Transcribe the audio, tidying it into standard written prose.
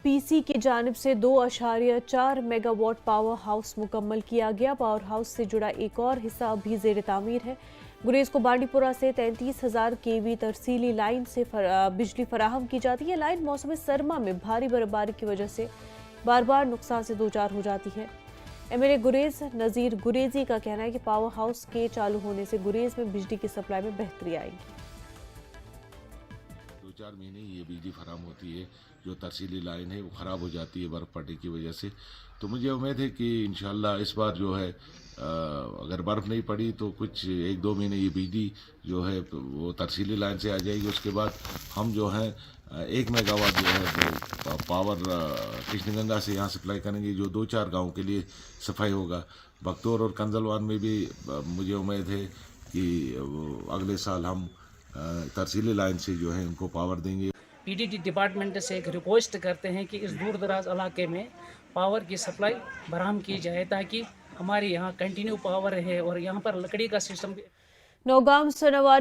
NTPC की जानिब से 2.4 मेगावाट पावर हाउस मुकम्मल किया गया। पावर हाउस से जुड़ा एक और हिस्सा अभी ज़ेर तामीर है। गुरेज को बांडीपुरा से 33,000 kV तरसीली लाइन से बिजली फराहम की जाती है। लाइन मौसम सरमा में भारी बर्फबारी की वजह से बार बार नुकसान से दो चार हो जाती है। MLA गुरेज नज़ीर गुरेजी का कहना है कि पावर हाउस के चालू होने से गुरेज में बिजली की सप्लाई में बेहतरी आएगी। 2-4 महीने ये बिजली फराम होती है। जो तरसीली लाइन है वो ख़राब हो जाती है बर्फ़ पड़ने की वजह से। तो मुझे उम्मीद है कि इंशाल्लाह इस बार जो है अगर बर्फ़ नहीं पड़ी तो कुछ 1-2 महीने ये बिजली जो है वो तरसीली लाइन से आ जाएगी। उसके बाद हम जो है 1 मेगावाट जो है वो पावर कृष्णगंगा से यहाँ सप्लाई करेंगे, जो 2-4 गाँव के लिए सफाई होगा। बख्तौर और कंजलवान में भी मुझे उम्मीद है कि अगले साल हम तरसीली लाइन से जो है उनको पावर देंगे। PDD डिपार्टमेंट से एक रिक्वेस्ट करते हैं कि इस दूर दराज इलाके में पावर की सप्लाई बराहम की जाए ताकि हमारे यहाँ कंटिन्यू पावर रहे और यहाँ पर लकड़ी का सिस्टम। नौगाम सनवारी